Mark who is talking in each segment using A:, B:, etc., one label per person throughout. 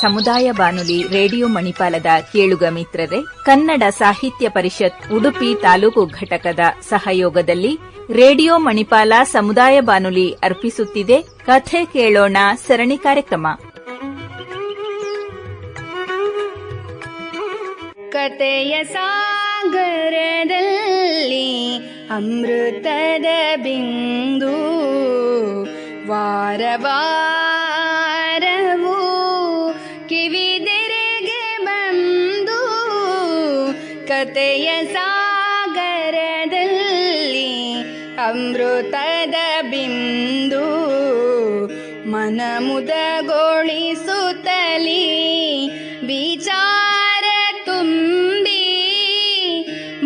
A: ಸಮುದಾಯ ಬಾನುಲಿ ರೇಡಿಯೋ ಮಣಿಪಾಲದ ಕೇಳುಗ ಮಿತ್ರರೇ, ಕನ್ನಡ ಸಾಹಿತ್ಯ ಪರಿಷತ್ ಉಡುಪಿ ತಾಲೂಕು ಘಟಕದ ಸಹಯೋಗದಲ್ಲಿ ರೇಡಿಯೋ ಮಣಿಪಾಲ ಸಮುದಾಯ ಬಾನುಲಿ ಅರ್ಪಿಸುತ್ತಿದೆ ಕಥೆ ಕೇಳೋಣ ಸರಣಿ ಕಾರ್ಯಕ್ರಮ.
B: ಕಥೆಯ ಸಾಗರದಲ್ಲಿ ಅಮೃತದ ಬಿಂದು ವಾರವಾರವೂ ಕಿವಿದೆರೆಗೆ ಬಂದು ಕಥೆಯ ಸಾಗರದಲ್ಲಿ ಅಮೃತದ ಬಿಂದು ಮನ ಮುದಗೊಳಿಸುತ್ತಲೀ ವಿಚಾರ ತುಂಬಿ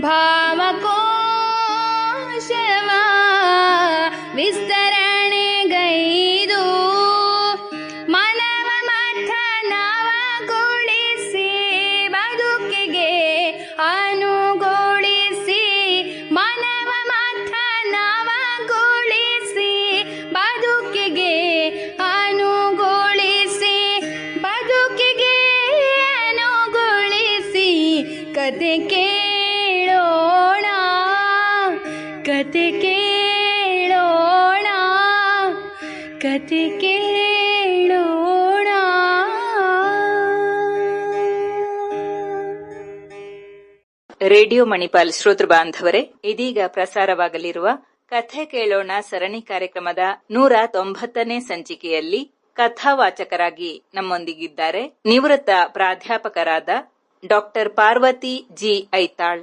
B: ಭಾವಕೋಶವ ವಿಸ್ತರಣೆಗೈದು ಮನವ ಮಥನವಗೊಳಿಸಿ ಬದುಕಿಗೆ ಅನುಗೊಳಿಸಿ ಮನವ ಮಥನವಗೊಳಿಸಿ ಬದುಕಿಗೆ ಅನುಗೊಳಿಸಿ ಬದುಕಿಗೆ ಅನುಗೊಳಿಸಿ ಕತೆ ಕೇಳೋಣ ಕತೆ ಕೇಳೋಣ ಕತೆ ಕೇಳೋಣ.
A: ರೇಡಿಯೋ ಮಣಿಪಾಲ್ ಶ್ರೋತೃ ಬಾಂಧವರೇ, ಇದೀಗ ಪ್ರಸಾರವಾಗಲಿರುವ ಕಥೆ ಕೇಳೋಣ ಸರಣಿ ಕಾರ್ಯಕ್ರಮದ 190ನೇ ಸಂಚಿಕೆಯಲ್ಲಿ ಕಥಾವಾಚಕರಾಗಿ ನಮ್ಮೊಂದಿಗಿದ್ದಾರೆ ನಿವೃತ್ತ ಪ್ರಾಧ್ಯಾಪಕರಾದ ಡಾಕ್ಟರ್ ಪಾರ್ವತಿ ಜಿ ಐತಾಳ್.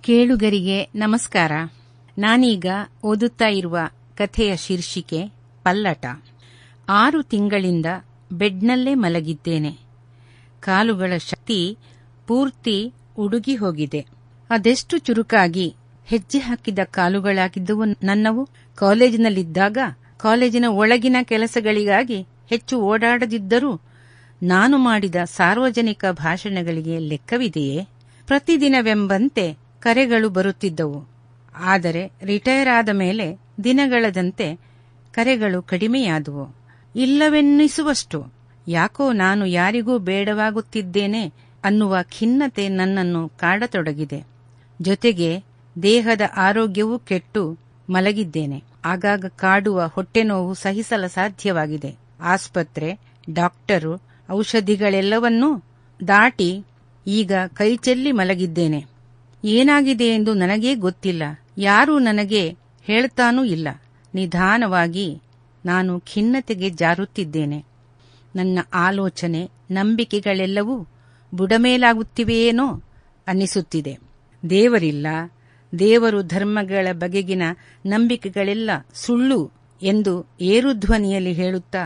C: ಕೇಳುಗರಿಗೆ ನಮಸ್ಕಾರ. ನಾನೀಗ ಓದುತ್ತಾ ಇರುವ ಕಥೆಯ ಶೀರ್ಷಿಕೆ ಪಲ್ಲಟ. 6 ತಿಂಗಳಿಂದ ಬೆಡ್ನಲ್ಲೇ ಮಲಗಿದ್ದೇನೆ. ಕಾಲುಗಳ ಶಕ್ತಿ ಪೂರ್ತಿ ಉಡುಗಿ ಹೋಗಿದೆ. ಅದೆಷ್ಟು ಚುರುಕಾಗಿ ಹೆಜ್ಜೆ ಹಾಕಿದ ಕಾಲುಗಳಾಗಿದ್ದವು ನನ್ನವು. ಕಾಲೇಜಿನಲ್ಲಿದ್ದಾಗ ಕಾಲೇಜಿನ ಒಳಗಿನ ಕೆಲಸಗಳಿಗಾಗಿ ಹೆಚ್ಚು ಓಡಾಡದಿದ್ದರೂ ನಾನು ಮಾಡಿದ ಸಾರ್ವಜನಿಕ ಭಾಷಣಗಳಿಗೆ ಲೆಕ್ಕವಿದೆಯೇ? ಪ್ರತಿದಿನವೆಂಬಂತೆ ಕರೆಗಳು ಬರುತ್ತಿದ್ದವು. ಆದರೆ ರಿಟೈರ್ ಆದ ಮೇಲೆ ದಿನಗಳದಂತೆ ಕರೆಗಳು ಕಡಿಮೆಯಾದುವು. ಇಲ್ಲವೆನ್ನಿಸುವಷ್ಟು. ಯಾಕೋ ನಾನು ಯಾರಿಗೂ ಬೇಡವಾಗುತ್ತಿದ್ದೇನೆ ಅನ್ನುವ ಖಿನ್ನತೆ ನನ್ನನ್ನು ಕಾಡತೊಡಗಿದೆ. ಜೊತೆಗೆ ದೇಹದ ಆರೋಗ್ಯವೂ ಕೆಟ್ಟು ಮಲಗಿದ್ದೇನೆ. ಆಗಾಗ ಕಾಡುವ ಹೊಟ್ಟೆನೋವು ಸಹಿಸಲ ಸಾಧ್ಯವಾಗಿದೆ. ಆಸ್ಪತ್ರೆ, ಡಾಕ್ಟರು, ಔಷಧಿಗಳೆಲ್ಲವನ್ನೂ ದಾಟಿ ಈಗ ಕೈಚೆಲ್ಲಿ ಮಲಗಿದ್ದೇನೆ. ಏನಾಗಿದೆ ಎಂದು ನನಗೇ ಗೊತ್ತಿಲ್ಲ. ಯಾರೂ ನನಗೆ ಹೇಳ್ತಾನೂ ಇಲ್ಲ. ನಿಧಾನವಾಗಿ ನಾನು ಖಿನ್ನತೆಗೆ ಜಾರುತ್ತಿದ್ದೇನೆ. ನನ್ನ ಆಲೋಚನೆ, ನಂಬಿಕೆಗಳೆಲ್ಲವೂ ಬುಡಮೇಲಾಗುತ್ತಿವೆಯೇನೋ ಅನ್ನಿಸುತ್ತಿದೆ. ದೇವರಿಲ್ಲ, ದೇವರು ಧರ್ಮಗಳ ಬಗೆಗಿನ ನಂಬಿಕೆಗಳೆಲ್ಲ ಸುಳ್ಳು ಎಂದು ಏರುಧ್ವನಿಯಲ್ಲಿ ಹೇಳುತ್ತಾ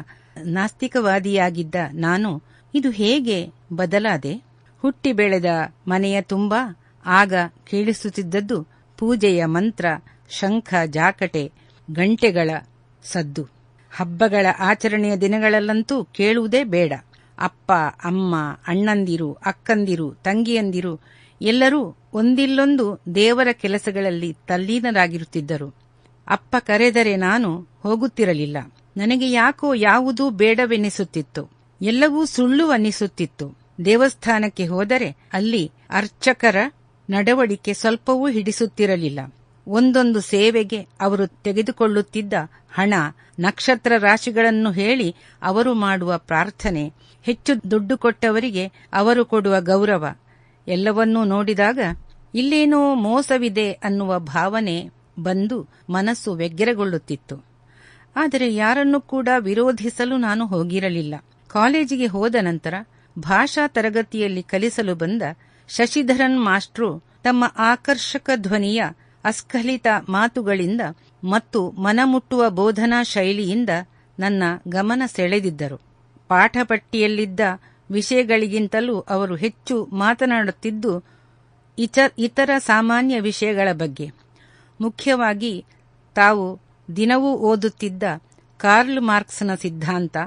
C: ನಾಸ್ತಿಕವಾದಿಯಾಗಿದ್ದ ನಾನು ಇದು ಹೇಗೆ ಬದಲಾದೆ? ಹುಟ್ಟಿ ಬೆಳೆದ ಮನೆಯ ತುಂಬ ಆಗ ಕೇಳಿಸುತ್ತಿದ್ದದ್ದು ಪೂಜೆಯ ಮಂತ್ರ, ಶಂಖ, ಜಾಕಟೆ, ಗಂಟೆಗಳ ಸದ್ದು. ಹಬ್ಬಗಳ ಆಚರಣೆಯ ದಿನಗಳಲ್ಲಂತೂ ಕೇಳುವುದೇ ಬೇಡ. ಅಪ್ಪ, ಅಮ್ಮ, ಅಣ್ಣಂದಿರು, ಅಕ್ಕಂದಿರು, ತಂಗಿಯಂದಿರು ಎಲ್ಲರೂ ಒಂದಿಲ್ಲೊಂದು ದೇವರ ಕೆಲಸಗಳಲ್ಲಿ ತಲ್ಲೀನರಾಗಿರುತ್ತಿದ್ದರು. ಅಪ್ಪ ಕರೆದರೆ ನಾನು ಹೋಗುತ್ತಿರಲಿಲ್ಲ. ನನಗೆ ಯಾಕೋ ಯಾವುದೂ ಬೇಡವೆನ್ನಿಸುತ್ತಿತ್ತು. ಎಲ್ಲವೂ ಸುಳ್ಳು ಅನ್ನಿಸುತ್ತಿತ್ತು. ದೇವಸ್ಥಾನಕ್ಕೆ ಹೋದರೆ ಅಲ್ಲಿ ಅರ್ಚಕರ ನಡವಳಿಕೆ ಸ್ವಲ್ಪವೂ ಹಿಡಿಸುತ್ತಿರಲಿಲ್ಲ. ಒಂದೊಂದು ಸೇವೆಗೆ ಅವರು ತೆಗೆದುಕೊಳ್ಳುತ್ತಿದ್ದ ಹಣ, ನಕ್ಷತ್ರ ರಾಶಿಗಳನ್ನು ಹೇಳಿ ಅವರು ಮಾಡುವ ಪ್ರಾರ್ಥನೆ, ಹೆಚ್ಚು ದುಡ್ಡು ಕೊಟ್ಟವರಿಗೆ ಅವರು ಕೊಡುವ ಗೌರವ ಎಲ್ಲವನ್ನೂ ನೋಡಿದಾಗ ಇಲ್ಲೇನೋ ಮೋಸವಿದೆ ಅನ್ನುವ ಭಾವನೆ ಬಂದು ಮನಸ್ಸು ವ್ಯಗ್ರಗೊಳ್ಳುತ್ತಿತ್ತು. ಆದರೆ ಯಾರನ್ನೂ ಕೂಡ ವಿರೋಧಿಸಲು ನಾನು ಹೋಗಿರಲಿಲ್ಲ. ಕಾಲೇಜಿಗೆ ಹೋದ ನಂತರ ಭಾಷಾ ತರಗತಿಯಲ್ಲಿ ಕಲಿಸಲು ಬಂದ ಶಶಿಧರನ್ ಮಾಸ್ಟ್ರು ತಮ್ಮ ಆಕರ್ಷಕ ಧ್ವನಿಯ ಅಸ್ಖಲಿತ ಮಾತುಗಳಿಂದ ಮತ್ತು ಮನಮುಟ್ಟುವ ಬೋಧನಾ ಶೈಲಿಯಿಂದ ನನ್ನ ಗಮನ ಸೆಳೆದಿದ್ದರು. ಪಾಠಪಟ್ಟಿಯಲ್ಲಿದ್ದ ವಿಷಯಗಳಿಗಿಂತಲೂ ಅವರು ಹೆಚ್ಚು ಮಾತನಾಡುತ್ತಿದ್ದು ಇತರ ಸಾಮಾನ್ಯ ವಿಷಯಗಳ ಬಗ್ಗೆ. ಮುಖ್ಯವಾಗಿ ತಾವು ದಿನವೂ ಓದುತ್ತಿದ್ದ ಕಾರ್ಲ್ ಮಾರ್ಕ್ಸ್ನ ಸಿದ್ಧಾಂತ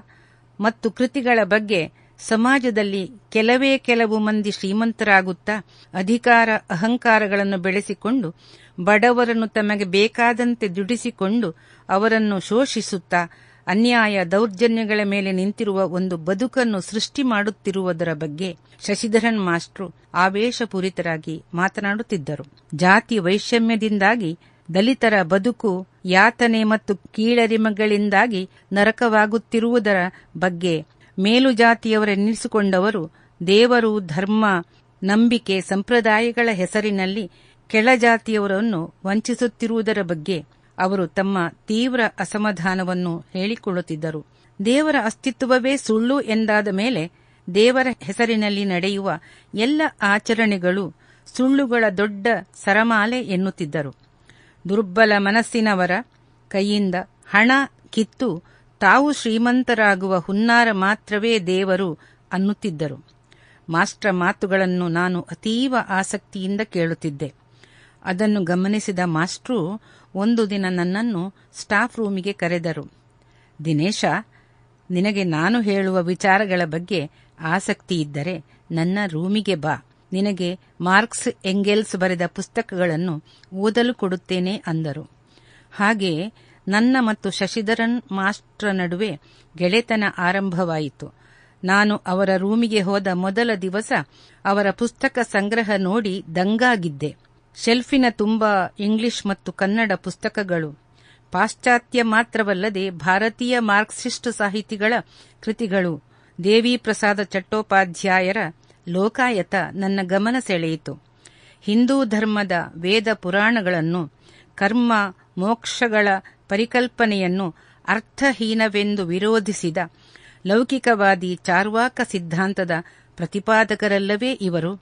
C: ಮತ್ತು ಕೃತಿಗಳ ಬಗ್ಗೆ. ಸಮಾಜದಲ್ಲಿ ಕೆಲವು ಮಂದಿ ಶ್ರೀಮಂತರಾಗುತ್ತಾ ಅಧಿಕಾರ ಅಹಂಕಾರಗಳನ್ನು ಬೆಳೆಸಿಕೊಂಡು ಬಡವರನ್ನು ತಮಗೆ ಬೇಕಾದಂತೆ ದುಡಿಸಿಕೊಂಡು ಅವರನ್ನು ಶೋಷಿಸುತ್ತಾ ಅನ್ಯಾಯ ದೌರ್ಜನ್ಯಗಳ ಮೇಲೆ ನಿಂತಿರುವ ಒಂದು ಬದುಕನ್ನು ಸೃಷ್ಟಿ ಮಾಡುತ್ತಿರುವುದರ ಬಗ್ಗೆ ಶಶಿಧರನ್ ಮಾಸ್ಟ್ರು ಆವೇಶಪೂರಿತರಾಗಿ ಮಾತನಾಡುತ್ತಿದ್ದರು. ಜಾತಿ ವೈಷಮ್ಯದಿಂದಾಗಿ ದಲಿತರ ಬದುಕು ಯಾತನೆ ಮತ್ತು ಕೀಳರಿಮೆಗಳಿಂದಾಗಿ ನರಕವಾಗುತ್ತಿರುವುದರ ಬಗ್ಗೆ ಮೇಲುಜಾತಿಯವರೆನ್ನಿಸಿಕೊಂಡವರು ದೇವರು, ಧರ್ಮ, ನಂಬಿಕೆ, ಸಂಪ್ರದಾಯಗಳ ಹೆಸರಿನಲ್ಲಿ ಕೆಳಜಾತಿಯವರನ್ನು ವಂಚಿಸುತ್ತಿರುವುದರ ಬಗ್ಗೆ ಅವರು ತಮ್ಮ ತೀವ್ರ ಅಸಮಾಧಾನವನ್ನು ಹೇಳಿಕೊಳ್ಳುತ್ತಿದ್ದರು. ದೇವರ ಅಸ್ತಿತ್ವವೇ ಸುಳ್ಳು ಎಂದಾದ ಮೇಲೆ ದೇವರ ಹೆಸರಿನಲ್ಲಿ ನಡೆಯುವ ಎಲ್ಲ ಆಚರಣೆಗಳು ಸುಳ್ಳುಗಳ ದೊಡ್ಡ ಸರಮಾಲೆ ಎನ್ನುತ್ತಿದ್ದರು. ದುರ್ಬಲ ಮನಸ್ಸಿನವರ ಕೈಯಿಂದ ಹಣ ಕಿತ್ತು ತಾವು ಶ್ರೀಮಂತರಾಗುವ ಹುನ್ನಾರ ಮಾತ್ರವೇ ದೇವರು ಅನ್ನುತ್ತಿದ್ದರು. ಮಾಸ್ಟ್ರ ಮಾತುಗಳನ್ನು ನಾನು ಅತೀವ ಆಸಕ್ತಿಯಿಂದ ಕೇಳುತ್ತಿದ್ದೆ. ಅದನ್ನು ಗಮನಿಸಿದ ಮಾಸ್ಟ್ರು ಒಂದು ದಿನ ನನ್ನನ್ನು ಸ್ಟಾಫ್ ರೂಮಿಗೆ ಕರೆದರು. ದಿನೇಶ, ನಿನಗೆ ನಾನು ಹೇಳುವ ವಿಚಾರಗಳ ಬಗ್ಗೆ ಆಸಕ್ತಿ ಇದ್ದರೆ ನನ್ನ ರೂಮಿಗೆ ಬಾ. ನಿನಗೆ ಮಾರ್ಕ್ಸ್, ಎಂಗೆಲ್ಸ್ ಬರೆದ ಪುಸ್ತಕಗಳನ್ನು ಓದಲು ಕೊಡುತ್ತೇನೆ ಅಂದರು. ಹಾಗೆಯೇ ನನ್ನ ಮತ್ತು ಶಶಿಧರನ್ ಮಾಸ್ಟ್ರ ನಡುವೆ ಗೆಳೆತನ ಆರಂಭವಾಯಿತು. ನಾನು ಅವರ ರೂಮಿಗೆ ಹೋದ ಮೊದಲ ದಿವಸ ಅವರ ಪುಸ್ತಕ ಸಂಗ್ರಹ ನೋಡಿ ದಂಗಾಗಿದ್ದೆ. ಶೆಲ್ಫಿನ ತುಂಬಾ ಇಂಗ್ಲಿಷ್ ಮತ್ತು ಕನ್ನಡ ಪುಸ್ತಕಗಳು, ಪಾಶ್ಚಾತ್ಯ ಮಾತ್ರವಲ್ಲದೆ ಭಾರತೀಯ ಮಾರ್ಕ್ಸಿಸ್ಟ್ ಸಾಹಿತಿಗಳ ಕೃತಿಗಳು, ದೇವಿ ಪ್ರಸಾದ ಚಟ್ಟೋಪಾಧ್ಯಾಯರ ಲೋಕಾಯತ ನನ್ನ ಗಮನ ಸೆಳೆಯಿತು. ಹಿಂದೂ ಧರ್ಮದ ವೇದ ಪುರಾಣಗಳನ್ನು, ಕರ್ಮ ಮೋಕ್ಷಗಳ ಪರಿಕಲ್ಪನೆಯನ್ನು ಅರ್ಥಹೀನವೆಂದು ವಿರೋಧಿಸಿದ ಲೌಕಿಕವಾದಿ ಚಾರ್ವಾಕ ಸಿದ್ಧಾಂತದ ಪ್ರತಿಪಾದಕರಲ್ಲವೇ ಇವರು?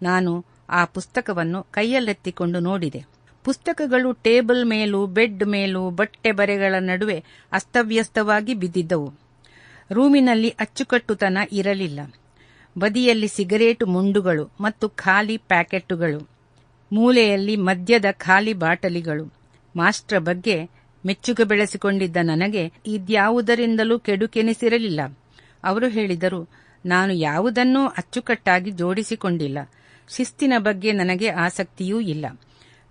C: ನಾನು ಆ ಪುಸ್ತಕವನ್ನು ಕೈಯಲ್ಲೆತ್ತಿಕೊಂಡು ನೋಡಿದೆ. ಪುಸ್ತಕಗಳು ಟೇಬಲ್ ಮೇಲೂ, ಬೆಡ್ ಮೇಲೂ, ಬಟ್ಟೆ ಬರೆಗಳ ನಡುವೆ ಅಸ್ತವ್ಯಸ್ತವಾಗಿ ಬಿದ್ದಿದ್ದವು. ರೂಮಿನಲ್ಲಿ ಅಚ್ಚುಕಟ್ಟುತನ ಇರಲಿಲ್ಲ. ಬದಿಯಲ್ಲಿ ಸಿಗರೇಟು ಮುಂಡುಗಳು ಮತ್ತು ಖಾಲಿ ಪ್ಯಾಕೆಟ್ಟುಗಳು, ಮೂಲೆಯಲ್ಲಿ ಮದ್ಯದ ಖಾಲಿ ಬಾಟಲಿಗಳು. ಮಾಸ್ಟ್ರ ಬಗ್ಗೆ ಮೆಚ್ಚುಗೆ ಬೆಳೆಸಿಕೊಂಡಿದ್ದ ನನಗೆ ಇದ್ಯಾವುದರಿಂದಲೂ ಕೆಡುಕೆನಿಸಿರಲಿಲ್ಲ. ಅವರು ಹೇಳಿದರು, ನಾನು ಯಾವುದನ್ನೂ ಅಚ್ಚುಕಟ್ಟಾಗಿ ಜೋಡಿಸಿಕೊಂಡಿಲ್ಲ. ಶಿಸ್ತಿನ ಬಗ್ಗೆ ನನಗೆ ಆಸಕ್ತಿಯೂ ಇಲ್ಲ.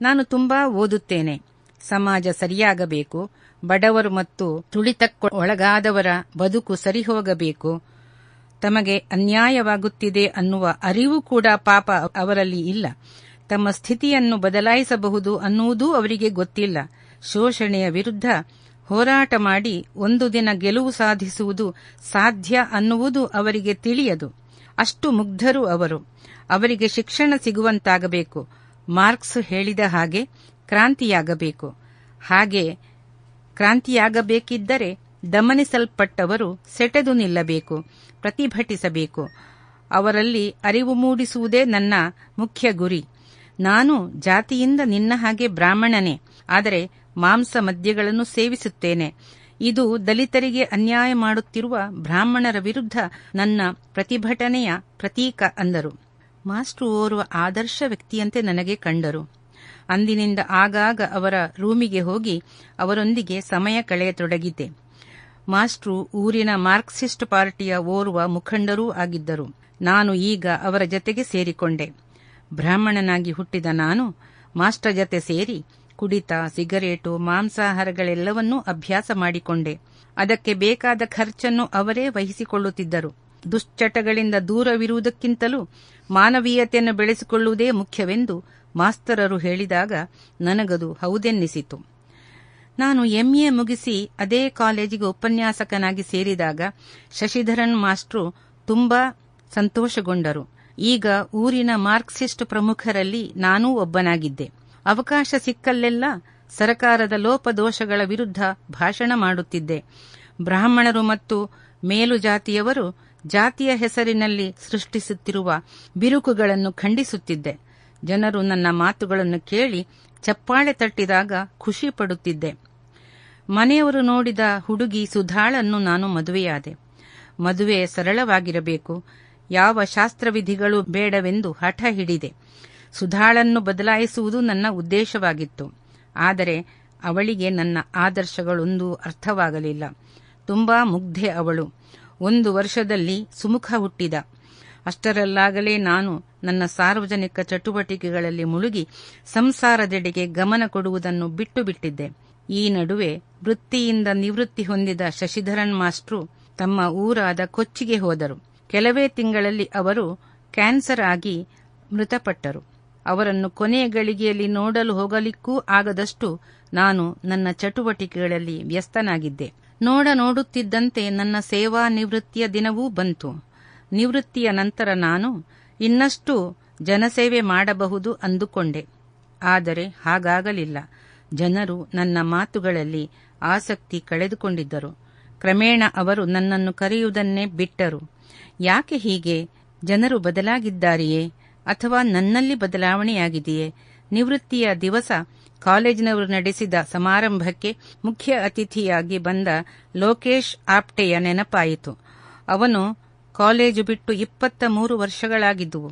C: ನಾನು ತುಂಬಾ ಓದುತ್ತೇನೆ. ಸಮಾಜ ಸರಿಯಾಗಬೇಕು, ಬಡವರು ಮತ್ತು ತುಳಿತಕ್ಕೆ ಒಳಗಾದವರ ಬದುಕು ಸರಿಹೋಗಬೇಕು. ತಮಗೆ ಅನ್ಯಾಯವಾಗುತ್ತಿದೆ ಅನ್ನುವ ಅರಿವು ಕೂಡ ಪಾಪ ಅವರಲ್ಲಿ ಇಲ್ಲ. ತಮ್ಮ ಸ್ಥಿತಿಯನ್ನು ಬದಲಾಯಿಸಬಹುದು ಅನ್ನುವುದೂ ಅವರಿಗೆ ಗೊತ್ತಿಲ್ಲ. ಶೋಷಣೆಯ ವಿರುದ್ಧ ಹೋರಾಟ ಮಾಡಿ ಒಂದು ದಿನ ಗೆಲುವು ಸಾಧಿಸುವುದು ಸಾಧ್ಯ ಅನ್ನುವುದು ಅವರಿಗೆ ತಿಳಿಯದು. ಅಷ್ಟು ಮುಗ್ಧರು ಅವರು. ಅವರಿಗೆ ಶಿಕ್ಷಣ ಸಿಗುವಂತಾಗಬೇಕು. ಮಾರ್ಕ್ಸ್ ಹೇಳಿದ ಹಾಗೆ ಕ್ರಾಂತಿಯಾಗಬೇಕು. ಹಾಗೆ ಕ್ರಾಂತಿಯಾಗಬೇಕಿದ್ದರೆ ದಮನಿಸಲ್ಪಟ್ಟವರು ಸೆಟೆದು ನಿಲ್ಲಬೇಕು, ಪ್ರತಿಭಟಿಸಬೇಕು. ಅವರಲ್ಲಿ ಅರಿವು ಮೂಡಿಸುವುದೇ ನನ್ನ ಮುಖ್ಯ ಗುರಿ. ನಾನು ಜಾತಿಯಿಂದ ನಿನ್ನ ಹಾಗೆ ಬ್ರಾಹ್ಮಣನೇ, ಆದರೆ ಮಾಂಸ ಮದ್ಯಗಳನ್ನು ಸೇವಿಸುತ್ತೇನೆ. ಇದು ದಲಿತರಿಗೆ ಅನ್ಯಾಯ ಮಾಡುತ್ತಿರುವ ಬ್ರಾಹ್ಮಣರ ವಿರುದ್ಧ ನನ್ನ ಪ್ರತಿಭಟನೆಯ ಪ್ರತೀಕ ಅಂದರು. ಮಾಸ್ಟ್ರು ಓರ್ವ ಆದರ್ಶ ವ್ಯಕ್ತಿಯಂತೆ ನನಗೆ ಕಂಡರು. ಅಂದಿನಿಂದ ಆಗಾಗ ಅವರ ರೂಮಿಗೆ ಹೋಗಿ ಅವರೊಂದಿಗೆ ಸಮಯ ಕಳೆಯತೊಡಗಿದ್ದೆ. ಮಾಸ್ಟ್ರು ಊರಿನ ಮಾರ್ಕ್ಸಿಸ್ಟ್ ಪಾರ್ಟಿಯ ಓರ್ವ ಮುಖಂಡರೂ ಆಗಿದ್ದರು. ನಾನು ಈಗ ಅವರ ಜತೆಗೆ ಸೇರಿಕೊಂಡೆ. ಬ್ರಾಹ್ಮಣನಾಗಿ ಹುಟ್ಟಿದ ನಾನು ಮಾಸ್ಟರ್ ಜತೆ ಸೇರಿ ಕುಡಿತ, ಸಿಗರೇಟು, ಮಾಂಸಾಹಾರಗಳೆಲ್ಲವನ್ನೂ ಅಭ್ಯಾಸ ಮಾಡಿಕೊಂಡೆ. ಅದಕ್ಕೆ ಬೇಕಾದ ಖರ್ಚನ್ನು ಅವರೇ ವಹಿಸಿಕೊಳ್ಳುತ್ತಿದ್ದರು. ದುಶ್ಚಟಗಳಿಂದ ದೂರವಿರುವುದಕ್ಕಿಂತಲೂ ಮಾನವೀಯತೆಯನ್ನು ಬೆಳೆಸಿಕೊಳ್ಳುವುದೇ ಮುಖ್ಯವೆಂದು ಮಾಸ್ತರರು ಹೇಳಿದಾಗ ನನಗದು ಹೌದೆನ್ನಿಸಿತು. ನಾನು ಎಂಎ ಮುಗಿಸಿ ಅದೇ ಕಾಲೇಜಿಗೆ ಉಪನ್ಯಾಸಕನಾಗಿ ಸೇರಿದಾಗ ಶಶಿಧರನ್ ಮಾಸ್ಟ್ರು ತುಂಬಾ ಸಂತೋಷಗೊಂಡರು. ಈಗ ಊರಿನ ಮಾರ್ಕ್ಸಿಸ್ಟ್ ಪ್ರಮುಖರಲ್ಲಿ ನಾನೂ ಒಬ್ಬನಾಗಿದ್ದೆ. ಅವಕಾಶ ಸಿಕ್ಕಲ್ಲೆಲ್ಲ ಸರಕಾರದ ಲೋಪದೋಷಗಳ ವಿರುದ್ಧ ಭಾಷಣ ಮಾಡುತ್ತಿದ್ದೆ. ಬ್ರಾಹ್ಮಣರು ಮತ್ತು ಮೇಲುಜಾತಿಯವರು ಜಾತಿಯ ಹೆಸರಿನಲ್ಲಿ ಸೃಷ್ಟಿಸುತ್ತಿರುವ ಬಿರುಕುಗಳನ್ನು ಖಂಡಿಸುತ್ತಿದ್ದೆ. ಜನರು ನನ್ನ ಮಾತುಗಳನ್ನು ಕೇಳಿ ಚಪ್ಪಾಳೆ ತಟ್ಟಿದಾಗ ಖುಷಿ ಪಡುತ್ತಿದ್ದೆ. ಮನೆಯವರು ನೋಡಿದ ಹುಡುಗಿ ಸುಧಾಳನ್ನು ನಾನು ಮದುವೆಯಾದೆ. ಮದುವೆ ಸರಳವಾಗಿರಬೇಕು, ಯಾವ ಶಾಸ್ತ್ರವಿಧಿಗಳು ಬೇಡವೆಂದು ಹಠ ಹಿಡಿದೆ. ಸುಧಾಳನ್ನು ಬದಲಾಯಿಸುವುದು ನನ್ನ ಉದ್ದೇಶವಾಗಿತ್ತು. ಆದರೆ ಅವಳಿಗೆ ನನ್ನ ಆದರ್ಶಗಳೊಂದೂ ಅರ್ಥವಾಗಲಿಲ್ಲ. ತುಂಬಾ ಮುಗ್ಧೆ ಅವಳು. 1 ವರ್ಷದಲ್ಲಿ ಸುಮುಖ ಹುಟ್ಟಿದ. ಅಷ್ಟರಲ್ಲಾಗಲೇ ನಾನು ನನ್ನ ಸಾರ್ವಜನಿಕ ಚಟುವಟಿಕೆಗಳಲ್ಲಿ ಮುಳುಗಿ ಸಂಸಾರದೆಡೆಗೆ ಗಮನ ಕೊಡುವುದನ್ನು ಬಿಟ್ಟು ಬಿಟ್ಟಿದ್ದೆ. ಈ ನಡುವೆ ವೃತ್ತಿಯಿಂದ ನಿವೃತ್ತಿ ಹೊಂದಿದ ಶಶಿಧರನ್ ಮಾಸ್ಟ್ರು ತಮ್ಮ ಊರಾದ ಕೊಚ್ಚಿಗೆ ಹೋದರು. ಕೆಲವೇ ತಿಂಗಳಲ್ಲಿ ಅವರು ಕ್ಯಾನ್ಸರ್ ಆಗಿ ಮೃತಪಟ್ಟರು. ಅವರನ್ನು ಕೊನೆಯ ಗಳಿಗೆಯಲ್ಲಿ ನೋಡಲು ಹೋಗಲಿಕ್ಕೂ ಆಗದಷ್ಟು ನಾನು ನನ್ನ ಚಟುವಟಿಕೆಗಳಲ್ಲಿ ವ್ಯಸ್ತನಾಗಿದ್ದೆ. ನೋಡುತ್ತಿದ್ದಂತೆ ನನ್ನ ಸೇವಾ ನಿವೃತ್ತಿಯ ದಿನವೂ ಬಂತು. ನಿವೃತ್ತಿಯ ನಂತರ ನಾನು ಇನ್ನಷ್ಟು ಜನಸೇವೆ ಮಾಡಬಹುದು ಅಂದುಕೊಂಡೆ. ಆದರೆ ಹಾಗಾಗಲಿಲ್ಲ. ಜನರು ನನ್ನ ಮಾತುಗಳಲ್ಲಿ ಆಸಕ್ತಿ ಕಳೆದುಕೊಂಡಿದ್ದರು. ಕ್ರಮೇಣ ಅವರು ನನ್ನನ್ನು ಕರೆಯುವುದನ್ನೇ ಬಿಟ್ಟರು. ಯಾಕೆ ಹೀಗೆ? ಜನರು ಬದಲಾಗಿದ್ದಾರೆಯೇ ಅಥವಾ ನನ್ನಲ್ಲಿ ಬದಲಾವಣೆಯಾಗಿದೆಯೇ? ನಿವೃತ್ತಿಯ ದಿವಸ ಕಾಲೇಜಿನವರು ನಡೆಸಿದ ಸಮಾರಂಭಕ್ಕೆ ಮುಖ್ಯ ಅತಿಥಿಯಾಗಿ ಬಂದ ಲೋಕೇಶ್ ಆಪ್ಟೆಯ ನೆನಪಾಯಿತು. ಅವನು ಕಾಲೇಜು ಬಿಟ್ಟು 23 ವರ್ಷಗಳಾಗಿದ್ದುವು.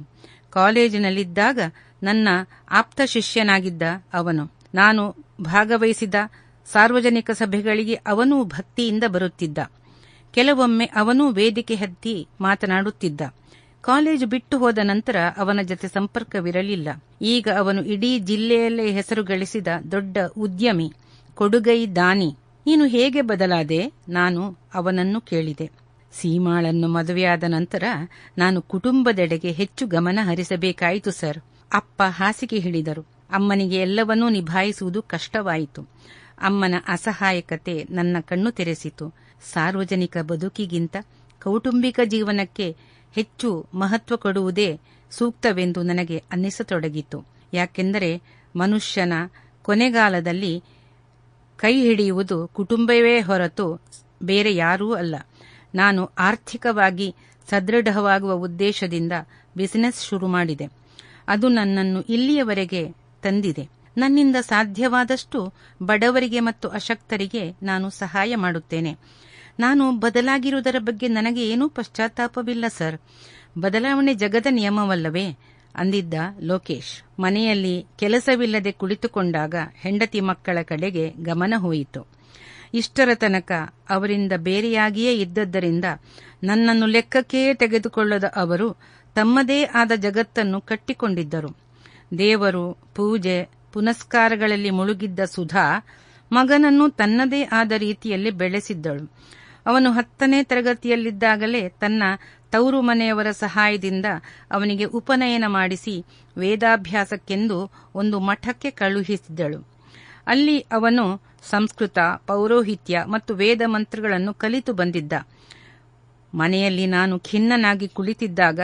C: ಕಾಲೇಜಿನಲ್ಲಿದ್ದಾಗ ನನ್ನ ಆಪ್ತ ಶಿಷ್ಯನಾಗಿದ್ದ ಅವನು. ನಾನು ಭಾಗವಹಿಸಿದ ಸಾರ್ವಜನಿಕ ಸಭೆಗಳಿಗೆ ಅವನೂ ಭಕ್ತಿಯಿಂದ ಬರುತ್ತಿದ್ದ. ಕೆಲವೊಮ್ಮೆ ಅವನೂ ವೇದಿಕೆ ಹತ್ತಿ ಮಾತನಾಡುತ್ತಿದ್ದ. ಕಾಲೇಜು ಬಿಟ್ಟು ಹೋದ ನಂತರ ಅವನ ಜೊತೆ ಸಂಪರ್ಕವಿರಲಿಲ್ಲ. ಈಗ ಅವನು ಇಡೀ ಜಿಲ್ಲೆಯಲ್ಲೇ ಹೆಸರು ಗಳಿಸಿದ ದೊಡ್ಡ ಉದ್ಯಮಿ, ಕೊಡುಗೈ ದಾನಿ. ನೀನು ಹೇಗೆ ಬದಲಾದೆ? ನಾನು ಅವನನ್ನು ಕೇಳಿದೆ. ಸೀಮಾಳನ್ನು ಮದುವೆಯಾದ ನಂತರ ನಾನು ಕುಟುಂಬದೆಡೆಗೆ ಹೆಚ್ಚು ಗಮನ ಹರಿಸಬೇಕಾಯಿತು ಸರ್. ಅಪ್ಪ ಹಾಸಿಗೆ ಹಿಡಿದರು. ಅಮ್ಮನಿಗೆ ಎಲ್ಲವನ್ನೂ ನಿಭಾಯಿಸುವುದು ಕಷ್ಟವಾಯಿತು. ಅಮ್ಮನ ಅಸಹಾಯಕತೆ ನನ್ನ ಕಣ್ಣು ತೆರೆಸಿತು. ಸಾರ್ವಜನಿಕ ಬದುಕಿಗಿಂತ ಕೌಟುಂಬಿಕ ಜೀವನಕ್ಕೆ ಹೆಚ್ಚು ಮಹತ್ವ ಕೊಡುವುದೇ ಸೂಕ್ತವೆಂದು ನನಗೆ ಅನ್ನಿಸತೊಡಗಿತು. ಯಾಕೆಂದರೆ ಮನುಷ್ಯನ ಕೊನೆಗಾಲದಲ್ಲಿ ಕೈ ಹಿಡಿಯುವುದು ಕುಟುಂಬವೇ ಹೊರತು ಬೇರೆ ಯಾರೂ ಅಲ್ಲ. ನಾನು ಆರ್ಥಿಕವಾಗಿ ಸದೃಢವಾಗುವ ಉದ್ದೇಶದಿಂದ ಬಿಸಿನೆಸ್ ಶುರು ಮಾಡಿದೆ. ಅದು ನನ್ನನ್ನು ಇಲ್ಲಿಯವರೆಗೆ ತಂದಿದೆ. ನನ್ನಿಂದ ಸಾಧ್ಯವಾದಷ್ಟು ಬಡವರಿಗೆ ಮತ್ತು ಅಶಕ್ತರಿಗೆ ನಾನು ಸಹಾಯ ಮಾಡುತ್ತೇನೆ. ನಾನು ಬದಲಾಗಿರುವುದರ ಬಗ್ಗೆ ನನಗೆ ಏನೂ ಪಶ್ಚಾತ್ತಾಪವಿಲ್ಲ ಸರ್. ಬದಲಾವಣೆ ಜಗದ ನಿಯಮವಲ್ಲವೇ ಅಂದಿದ್ದ ಲೋಕೇಶ್. ಮನೆಯಲ್ಲಿ ಕೆಲಸವಿಲ್ಲದೆ ಕುಳಿತುಕೊಂಡಾಗ ಹೆಂಡತಿ ಮಕ್ಕಳ ಕಡೆಗೆ ಗಮನ ಹೋಯಿತು. ಇಷ್ಟರ ತನಕ ಅವರಿಂದ ಬೇರೆಯಾಗಿಯೇ ಇದ್ದದ್ದರಿಂದ ನನ್ನನ್ನು ಲೆಕ್ಕಕ್ಕೇ ತೆಗೆದುಕೊಳ್ಳದ ಅವರು ತಮ್ಮದೇ ಆದ ಜಗತ್ತನ್ನು ಕಟ್ಟಿಕೊಂಡಿದ್ದರು. ದೇವರು, ಪೂಜೆ, ಪುನಸ್ಕಾರಗಳಲ್ಲಿ ಮುಳುಗಿದ್ದ ಸುಧಾ ಮಗನನ್ನು ತನ್ನದೇ ಆದ ರೀತಿಯಲ್ಲಿ ಬೆಳೆಸಿದ್ದಳು. ಅವನು 10ನೇ ತರಗತಿಯಲ್ಲಿದ್ದಾಗಲೇ ತನ್ನ ತವರು ಮನೆಯವರ ಸಹಾಯದಿಂದ ಅವನಿಗೆ ಉಪನಯನ ಮಾಡಿಸಿ ವೇದಾಭ್ಯಾಸಕ್ಕೆಂದು ಒಂದು ಮಠಕ್ಕೆ ಕಳುಹಿಸಿದ್ದಳು. ಅಲ್ಲಿ ಅವನು ಸಂಸ್ಕೃತ, ಪೌರೋಹಿತ್ಯ ಮತ್ತು ವೇದ ಮಂತ್ರಗಳನ್ನು ಕಲಿತು ಬಂದಿದ್ದ. ಮನೆಯಲ್ಲಿ ನಾನು ಖಿನ್ನನಾಗಿ ಕುಳಿತಿದ್ದಾಗ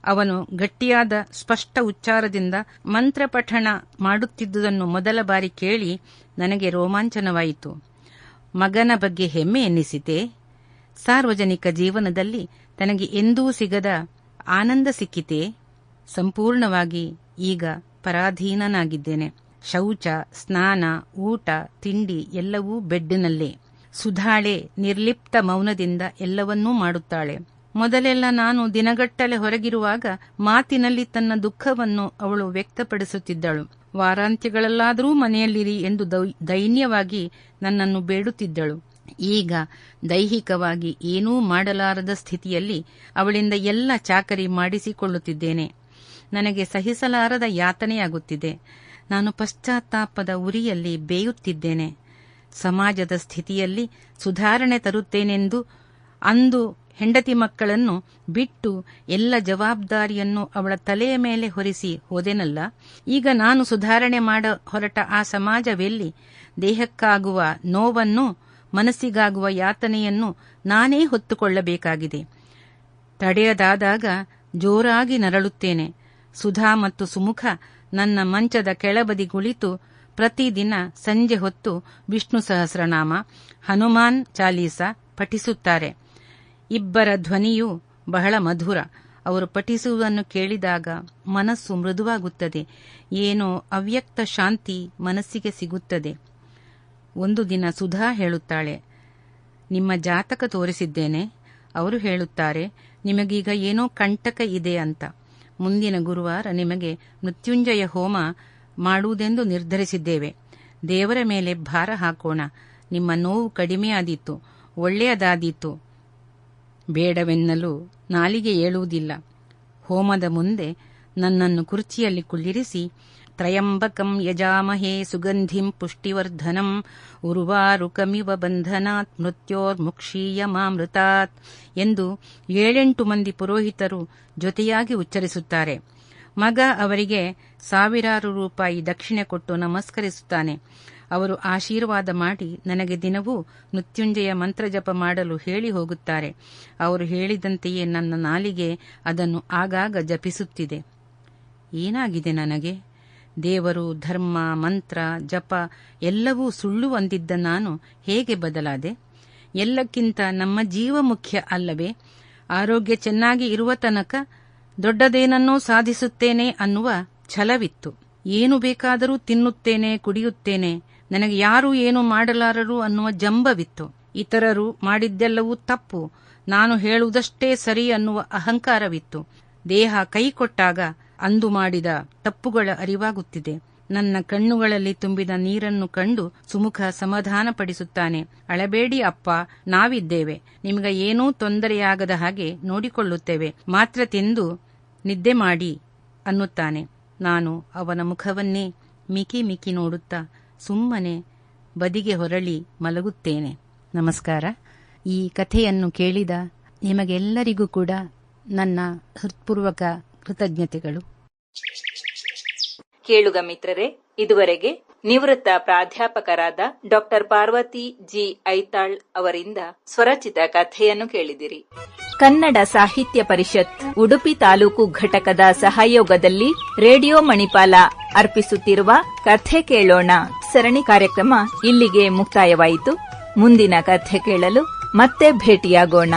C: ಅವನು ಗಟ್ಟಿಯಾದ ಸ್ಪಷ್ಟ ಉಚ್ಚಾರದಿಂದ ಮಂತ್ರಪಠಣ ಮಾಡುತ್ತಿದ್ದುದನ್ನು ಮೊದಲ ಬಾರಿ ಕೇಳಿ ನನಗೆ ರೋಮಾಂಚನವಾಯಿತು. ಮಗನ ಬಗ್ಗೆ ಹೆಮ್ಮೆ ಎನ್ನಿಸಿತೆ. ಸಾರ್ವಜನಿಕ ಜೀವನದಲ್ಲಿ ತನಗೆ ಎಂದೂ ಸಿಗದ ಆನಂದ ಸಿಕ್ಕಿತೆ. ಸಂಪೂರ್ಣವಾಗಿ ಈಗ ಪರಾಧೀನನಾಗಿದ್ದೇನೆ. ಶೌಚ, ಸ್ನಾನ, ಊಟ, ತಿಂಡಿ ಎಲ್ಲವೂ ಬೆಡ್ಡಿನಲ್ಲೇ. ಸುಧಾಳೆ ನಿರ್ಲಿಪ್ತ ಮೌನದಿಂದ ಎಲ್ಲವನ್ನೂ ಮಾಡುತ್ತಾಳೆ. ಮೊದಲೆಲ್ಲ ನಾನು ದಿನಗಟ್ಟಲೆ ಹೊರಗಿರುವಾಗ ಮಾತಿನಲ್ಲಿ ತನ್ನ ದುಃಖವನ್ನು ಅವಳು ವ್ಯಕ್ತಪಡಿಸುತ್ತಿದ್ದಳು. ವಾರಾಂತ್ಯಗಳಲ್ಲಾದರೂ ಮನೆಯಲ್ಲಿರಿ ಎಂದು ದೈನ್ಯವಾಗಿ ನನ್ನನ್ನು ಬೇಡುತ್ತಿದ್ದಳು. ಈಗ ದೈಹಿಕವಾಗಿ ಏನೂ ಮಾಡಲಾರದ ಸ್ಥಿತಿಯಲ್ಲಿ ಅವಳಿಂದ ಎಲ್ಲ ಚಾಕರಿ ಮಾಡಿಸಿಕೊಳ್ಳುತ್ತಿದ್ದೇನೆ. ನನಗೆ ಸಹಿಸಲಾರದ ಯಾತನೆಯಾಗುತ್ತಿದೆ. ನಾನು ಪಶ್ಚಾತ್ತಾಪದ ಉರಿಯಲ್ಲಿ ಬೇಯುತ್ತಿದ್ದೇನೆ. ಸಮಾಜದ ಸ್ಥಿತಿಯಲ್ಲಿ ಸುಧಾರಣೆ ತರುತ್ತೇನೆಂದು ಅಂದು ಹೆಂಡತಿ ಮಕ್ಕಳನ್ನು ಬಿಟ್ಟು ಎಲ್ಲ ಜವಾಬ್ದಾರಿಯನ್ನು ಅವಳ ತಲೆಯ ಮೇಲೆ ಹೊರಿಸಿ ಹೋದೆನಲ್ಲ. ಈಗ ನಾನು ಸುಧಾರಣೆ ಮಾಡ ಹೊರಟ ಆ ಸಮಾಜವೆಲ್ಲಿ? ದೇಹಕ್ಕಾಗುವ ನೋವನ್ನು, ಮನಸ್ಸಿಗಾಗುವ ಯಾತನೆಯನ್ನು ನಾನೇ ಹೊತ್ತುಕೊಳ್ಳಬೇಕಾಗಿದೆ. ತಡೆಯದಾದಾಗ ಜೋರಾಗಿ ನರಳುತ್ತೇನೆ. ಸುಧಾ ಮತ್ತು ಸುಮುಖ ನನ್ನ ಮಂಚದ ಕೆಳಬದಿ ಕುಳಿತು ಪ್ರತಿದಿನ ಸಂಜೆ ಹೊತ್ತು ವಿಷ್ಣು ಸಹಸ್ರನಾಮ, ಹನುಮಾನ್ ಚಾಲೀಸ ಪಠಿಸುತ್ತಾರೆ. ಇಬ್ಬರ ಧ್ವನಿಯೂ ಬಹಳ ಮಧುರ. ಅವರು ಪಠಿಸುವುದನ್ನು ಕೇಳಿದಾಗ ಮನಸ್ಸು ಮೃದುವಾಗುತ್ತದೆ. ಏನೋ ಅವ್ಯಕ್ತ ಶಾಂತಿ ಮನಸ್ಸಿಗೆ ಸಿಗುತ್ತದೆ. ಒಂದು ದಿನ ಸುಧಾ ಹೇಳುತ್ತಾಳೆ, ನಿಮ್ಮ ಜಾತಕ ತೋರಿಸಿದ್ದೇನೆ. ಅವರು ಹೇಳುತ್ತಾರೆ, ನಿಮಗೀಗ ಏನೋ ಕಂಟಕ ಇದೆ ಅಂತ. ಮುಂದಿನ ಗುರುವಾರ ನಿಮಗೆ ಮೃತ್ಯುಂಜಯ ಹೋಮ ಮಾಡುವುದೆಂದು ನಿರ್ಧರಿಸಿದ್ದೇವೆ. ದೇವರ ಮೇಲೆ ಭಾರ ಹಾಕೋಣ. ನಿಮ್ಮ ನೋವು ಕಡಿಮೆಯಾದೀತು, ಒಳ್ಳೆಯದಾದೀತು. ಬೇಡವೆನ್ನಲು ನಾಲಿಗೆ ಏಳುವುದಿಲ್ಲ. ಹೋಮದ ಮುಂದೆ ನನ್ನನ್ನು ಕುರ್ಚಿಯಲ್ಲಿ ಕುಳ್ಳಿರಿಸಿ ತ್ರಯಂಬಕಂ ಯಜಾಮಹೇ ಸುಗಂಧಿಂ ಪುಷ್ಟಿವರ್ಧನಂ ಉರ್ವಾರುಕಮಿವ ಬಂಧನಾತ್ ಮೃತ್ಯೋರ್ಮುಕ್ಷೀಯಮಾಮೃತಾತ್ ಎಂದು 7-8 ಮಂದಿ ಪುರೋಹಿತರು ಜೊತೆಯಾಗಿ ಉಚ್ಚರಿಸುತ್ತಾರೆ. ಮಗ ಅವರಿಗೆ ಸಾವಿರಾರು ರೂಪಾಯಿ ದಕ್ಷಿಣೆ ಕೊಟ್ಟು ನಮಸ್ಕರಿಸುತ್ತಾನೆ. ಅವರು ಆಶೀರ್ವಾದ ಮಾಡಿ ನನಗೆ ದಿನವೂ ಮೃತ್ಯುಂಜಯ ಮಂತ್ರಜಪ ಮಾಡಲು ಹೇಳಿ ಹೋಗುತ್ತಾರೆ. ಅವರು ಹೇಳಿದಂತೆಯೇ ನನ್ನ ನಾಲಿಗೆ ಅದನ್ನು ಆಗಾಗ ಜಪಿಸುತ್ತಿದೆ. ಏನಾಗಿದೆ ನನಗೆ? ದೇವರು, ಧರ್ಮ, ಮಂತ್ರ, ಜಪ ಎಲ್ಲವೂ ಸುಳ್ಳು ಅಂದಿದ್ದ ನಾನು ಹೇಗೆ ಬದಲಾದೆ? ಎಲ್ಲಕ್ಕಿಂತ ನಮ್ಮ ಜೀವ ಮುಖ್ಯ ಅಲ್ಲವೇ? ಆರೋಗ್ಯ ಚೆನ್ನಾಗಿ ಇರುವ ತನಕ ದೊಡ್ಡದೇನನ್ನೂ ಸಾಧಿಸುತ್ತೇನೆ ಅನ್ನುವ ಛಲವಿತ್ತು. ಏನು ಬೇಕಾದರೂ ತಿನ್ನುತ್ತೇನೆ, ಕುಡಿಯುತ್ತೇನೆ, ನನಗೆ ಯಾರೂ ಏನು ಮಾಡಲಾರರು ಅನ್ನುವ ಜಂಬವಿತ್ತು. ಇತರರು ಮಾಡಿದ್ದೆಲ್ಲವೂ ತಪ್ಪು, ನಾನು ಹೇಳುವುದಷ್ಟೇ ಸರಿ ಅನ್ನುವ ಅಹಂಕಾರವಿತ್ತು. ದೇಹ ಕೈ ಕೊಟ್ಟಾಗ ಅಂದು ಮಾಡಿದ ತಪ್ಪುಗಳ ಅರಿವಾಗುತ್ತಿದೆ. ನನ್ನ ಕಣ್ಣುಗಳಲ್ಲಿ ತುಂಬಿದ ನೀರನ್ನು ಕಂಡು ಸುಮುಖ ಸಮಾಧಾನಪಡಿಸುತ್ತಾನೆ. ಅಳಬೇಡಿ ಅಪ್ಪ, ನಾವಿದ್ದೇವೆ, ನಿಮಗೆ ಏನೂ ತೊಂದರೆಯಾಗದ ಹಾಗೆ ನೋಡಿಕೊಳ್ಳುತ್ತೇವೆ, ಮಾತ್ರ ತಿಂದು ನಿದ್ದೆ ಮಾಡಿ ಅನ್ನುತ್ತಾನೆ. ನಾನು ಅವನ ಮುಖವನ್ನೇ ಮಿಕಿ ಮಿಕಿ ನೋಡುತ್ತಾ ಸುಮ್ಮನೆ ಬದಿಗೆ ಹೊರಳಿ ಮಲಗುತ್ತೇನೆ. ನಮಸ್ಕಾರ. ಈ ಕಥೆಯನ್ನು ಕೇಳಿದ ನಿಮಗೆಲ್ಲರಿಗೂ ಕೂಡ ನನ್ನ ಹೃತ್ಪೂರ್ವಕ ಕೃತಜ್ಞತೆಗಳು.
A: ಕೇಳುಗ ಮಿತ್ರರೇ, ಇದುವರೆಗೆ ನಿವೃತ್ತ ಪ್ರಾಧ್ಯಾಪಕರಾದ ಡಾಕ್ಟರ್ ಪಾರ್ವತಿ ಜಿ ಐತಾಳ್ ಅವರಿಂದ ಸ್ವರಚಿತ ಕಥೆಯನ್ನು ಕೇಳಿದಿರಿ. ಕನ್ನಡ ಸಾಹಿತ್ಯ ಪರಿಷತ್ ಉಡುಪಿ ತಾಲೂಕು ಘಟಕದ ಸಹಯೋಗದಲ್ಲಿ ರೇಡಿಯೋ ಮಣಿಪಾಲ ಅರ್ಪಿಸುತ್ತಿರುವ ಕಥೆ ಕೇಳೋಣ ಸರಣಿ ಕಾರ್ಯಕ್ರಮ ಇಲ್ಲಿಗೆ ಮುಕ್ತಾಯವಾಯಿತು. ಮುಂದಿನ ಕಥೆ ಕೇಳಲು ಮತ್ತೆ ಭೇಟಿಯಾಗೋಣ.